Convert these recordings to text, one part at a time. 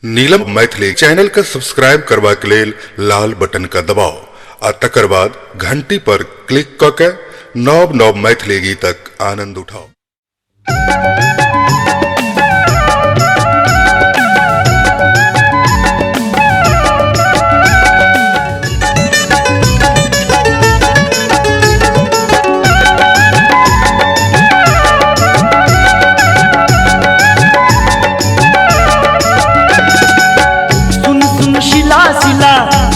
नीलम Maithili channel का subscribe करबा के लेल लाल बटन का दबाव आ तकर बाद घंटी पर क्लिक क के नव नव मैथिली गीतक आनंद उठाओ।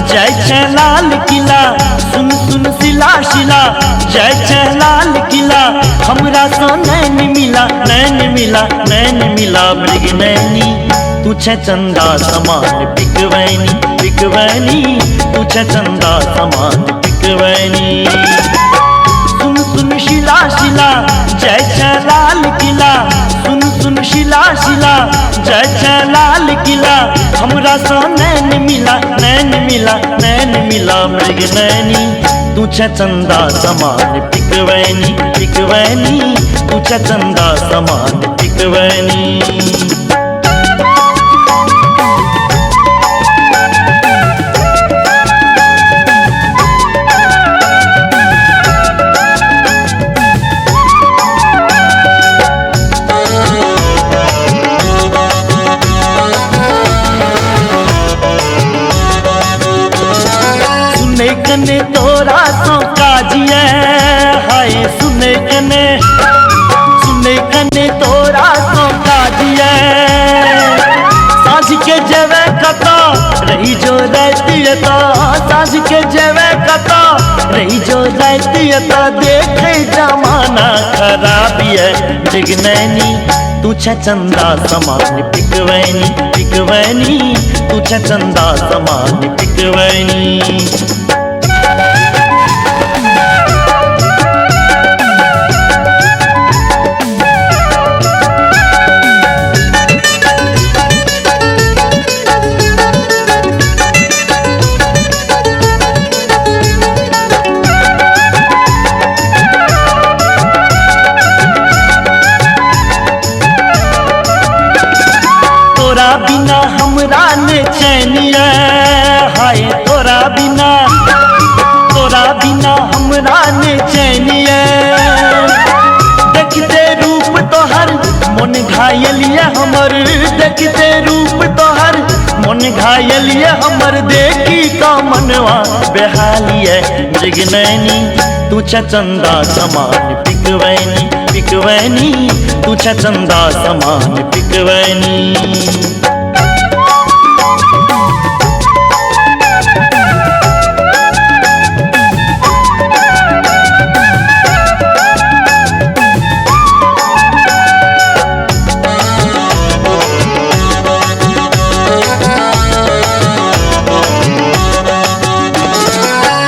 जय जय लाल किला, सुन सुन शिला शिला, जय जय लाल किला। हमरा सा नैन मिला, नैन मिला, नैन मिला मृग नैनी। तू छे चंदा समान बिकवैनी, बिकवैनी, तू छे चंदा समान बिकवैनी। सुन सुन शिला शिला, जय जय लाल किला, सुन सुन शिला शिला, जय जय लाल किला। हमरा सा नैन मिला, नैन मिला, नैन मिला मृग नैनी। तू छे चंदा समान बिकवैनी, बिकवैनी, तू छे चंदा समान बिकवैनी। कने तोरा सो काजिए हाय, सुने कने तोरा सो काजिए। साँझ के जेवे कतो रही जो रहती तो, साँझ के जेवे कतो रही जो रहती तो। देखे जमाना खराबी है मृग नैनी। तू छे चंदा समान बिकवैनी, बिकवैनी, तू छे चंदा समान बिकवैनी। तोरा बिना हमरा ने चैनिया हाय, तोरा बिना, तोरा बिना हमरा ने चैनिया। देखते रूप तोहर मन घायलिया हमर, देखते रूप तोहर मन घायलिया हमर। देखी का मनवा बेहालिया मृग नैनी। तू छे चंदा समान बिकवैनी, बिकवैनी, तू छे चंदा समान बिकवैनी।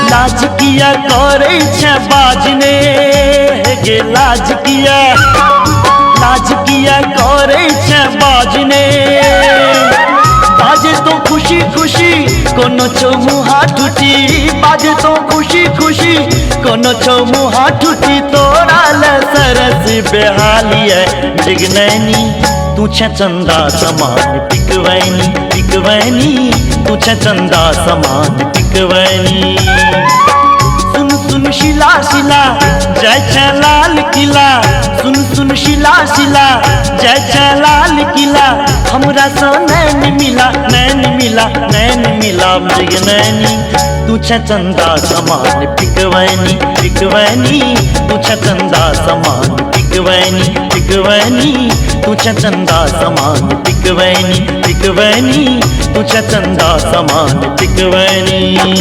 लाज किया करे छे बाजने गे, लाज किया, लाज किया करे छे बाजने। बाजे तो खुशी खुशी कोनो छो मुहा टूटी, बाजे तो खुशी खुशी कोनो छो मुहा टूटी। तोरा ले सरस बेहाली है मृग नैनी। तू छे चंदा समान बिकवैनी, बिकवैनी, तू छे चंदा समान बिकवैनी। सुन सुन शिला शिला, जय जय लाल किला, सुन सुन शिला शिला, जय जय लाल किला। हमरा सा नैन मिला, नैन मिला, नैन मिला मृग नैनी। तू छे चंदा समान बिकवैनी, बिकवैनी, तू छे चंदा समान बिकवैनी, बिकवैनी, तू छे चंदा समान बिकवैनी, बिकवैनी, तू छे चंदा समान बिकवैनी।